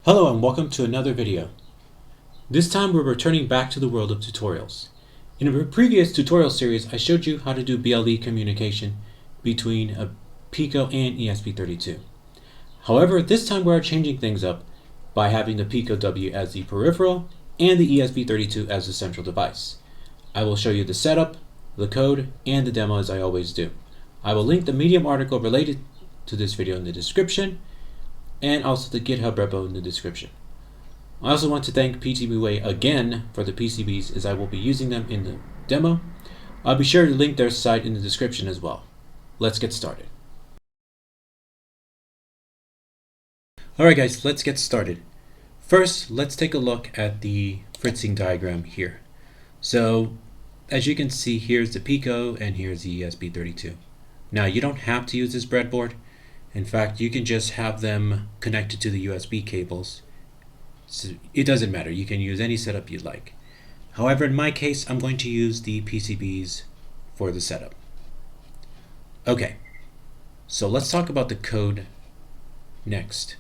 Hello and welcome to another video. This time we're returning back to the world of tutorials. In a previous tutorial series I showed you how to do BLE communication between a Pico and ESP32. However, this time we're changing things up by having the Pico W as the peripheral and the ESP32 as the central device. I will show you the setup, the code, and the demo as I always do. I will link the Medium article related to this video in the description, and also the GitHub repo in the description. I also want to thank PCBWay again for the PCBs, as I will be using them in the demo. I'll be sure to link their site in the description as well. Let's get started. Alright guys, let's get started. First, let's take a look at the fritzing diagram here. So, as you can see, here's the Pico and here's the ESP32. Now, you don't have to use this breadboard. In fact, you can just have them connected to the USB cables. So it doesn't matter. You can use any setup you'd like. However, in my case, I'm going to use the PCBs for the setup. Okay, so let's talk about the code next.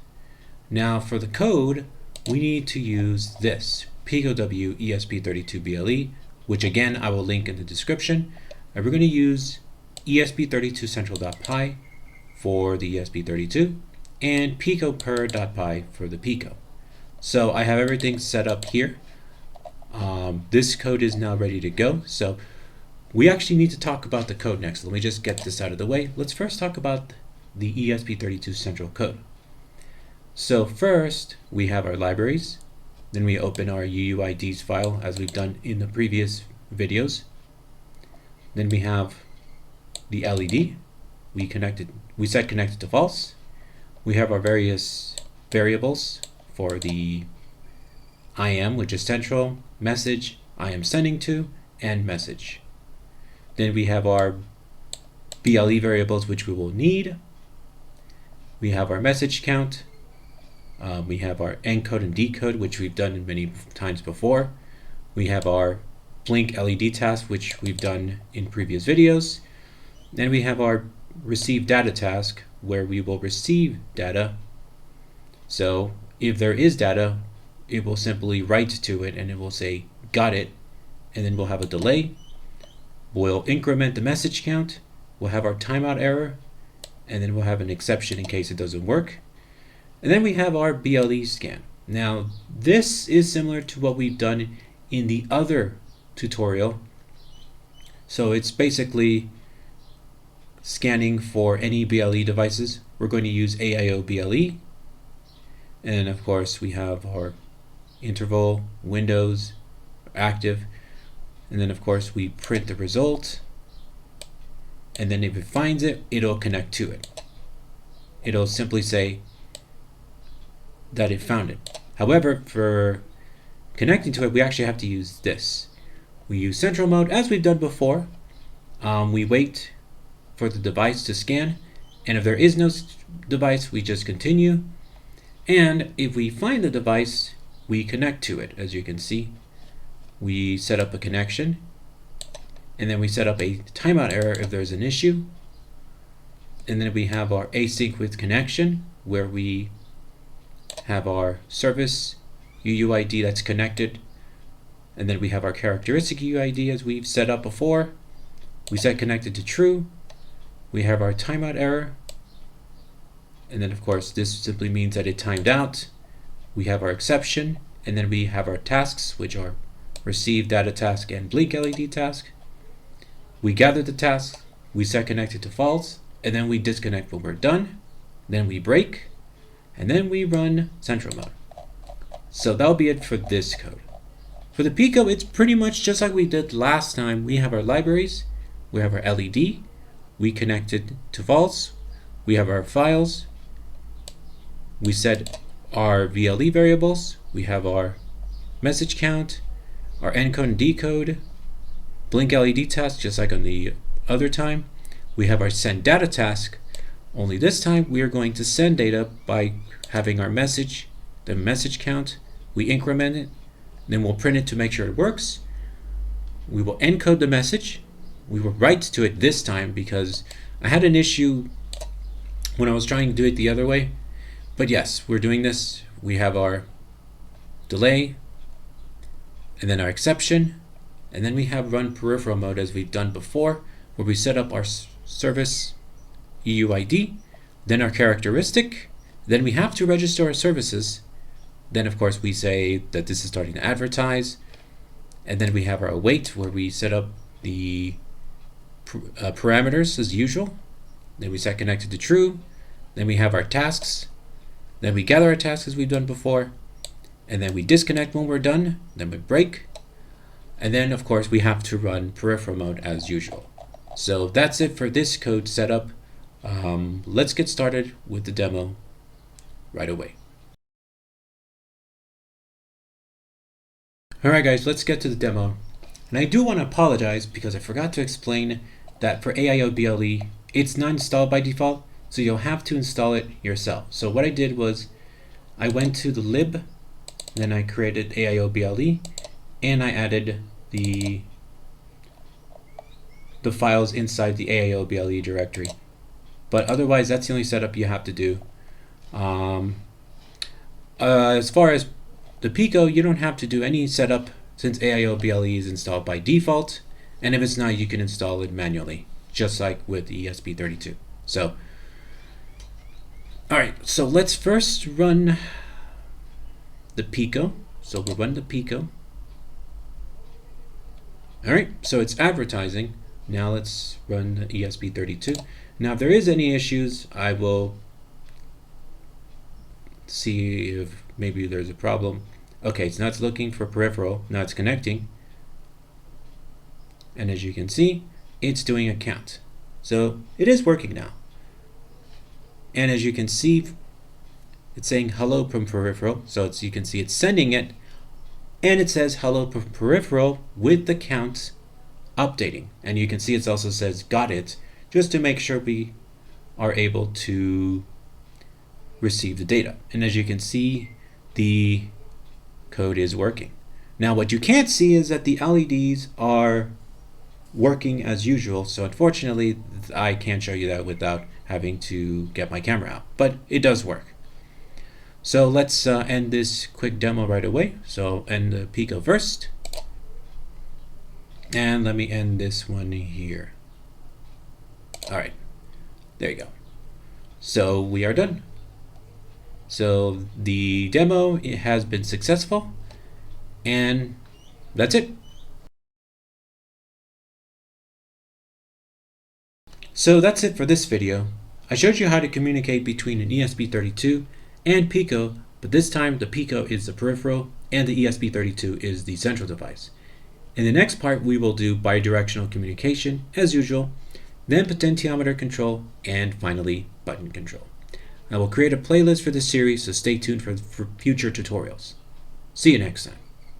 Now, for the code, we need to use this Pico W ESP32 BLE, which again, I will link in the description. And we're going to use ESP32 central.py for the ESP32 and Pico per.py for the Pico. So I have everything set up here. This code is now ready to go. So we actually need to talk about the code next. Let me just get this out of the way. Let's first talk about the ESP32 central code. So first we have our libraries. Then we open our UUIDs file as we've done in the previous videos. Then we have the LED. We set connected to false. We have our various variables for the IM, which is central, message, I am sending to, and message. Then we have our BLE variables, which we will need. We have our message count. We have our encode and decode, which we've done many times before. We have our blink LED task, which we've done in previous videos. Then we have our receive data task, where we will receive data. So if there is data, it will simply write to it and it will say got it, and then we'll have a delay. We'll increment the message count. We'll have our timeout error, and then we'll have an exception in case it doesn't work. And then we have our BLE scan. Now this is similar to what we've done in the other tutorial. So it's basically scanning for any BLE devices. We're going to use AIO BLE, and of course we have our interval, windows, active, and then of course we print the result, and then if it finds it, it'll connect to it. It'll simply say that it found it. However, for connecting to it, we actually have to use this. We use central mode as we've done before. We wait for the device to scan, and if there is no device, we just continue, and if we find the device, we connect to it. As you can see, we set up a connection, and then we set up a timeout error if there's an issue, and then we have our async with connection, where we have our service UUID that's connected, and then we have our characteristic UUID as we've set up before. We set connected to true. We have our timeout error, and then of course this simply means that it timed out. We have our exception, and then we have our tasks, which are receive data task and blink LED task. We gather the tasks, we set connected to false, and then we disconnect when we're done. Then we break, and then we run central mode. So that'll be it for this code. For the Pico, it's pretty much just like we did last time. We have our libraries, we have our LED, we connected to false, we have our files, we set our BLE variables, we have our message count, our encode and decode, blink LED task just like on the other time. We have our send data task, only this time we are going to send data by having our message, the message count, we increment it, then we'll print it to make sure it works. We will encode the message. We will write to it this time because I had an issue when I was trying to do it the other way. But yes, we're doing this. we have our delay, and then our exception, and then we have run peripheral mode as we've done before, where we set up our service EUID, then our characteristic, then we have to register our services. Then of course we say that this is starting to advertise, and then we have our await where we set up the parameters as usual. Then we set connected to true. Then we have our tasks. Then we gather our tasks as we've done before, and then we disconnect when we're done. Then we break, and then of course we have to run peripheral mode as usual. So that's it for this code setup. Let's get started with the demo right away. Alright guys, let's get to the demo. And I do want to apologize because I forgot to explain that for AIO BLE, it's not installed by default, so you'll have to install it yourself. So what I did was I went to the lib, then I created AIO BLE, and I added the files inside the AIO BLE directory. But otherwise, that's the only setup you have to do. As far as the Pico, you don't have to do any setup since AIO BLE is installed by default, and if it's not, you can install it manually, just like with ESP32. So, alright, so let's first run the Pico. So we'll run the Pico. Alright, so it's advertising. Now let's run the ESP32. Now if there is any issues, I will see if maybe there's a problem. Okay, so now it's looking for peripheral. Now it's connecting. And as you can see, it's doing a count. So it is working now. And as you can see, it's saying hello from peripheral. So you can see it's sending it. And it says hello from peripheral with the count updating. And you can see it also says got it, just to make sure we are able to receive the data. And as you can see, the code is working. Now what you can't see is that the LEDs are working as usual, so unfortunately I can't show you that without having to get my camera out, but it does work. So let's end this quick demo right away. So end the Pico first, and let me end this one here. Alright, there you go. So we are done. So the demo, it has been successful, and that's it. So that's it for this video. I showed you how to communicate between an ESP32 and Pico, but this time the Pico is the peripheral and the ESP32 is the central device. In the next part, we will do bidirectional communication as usual, then potentiometer control, and finally button control. I will create a playlist for this series, so stay tuned for future tutorials. See you next time.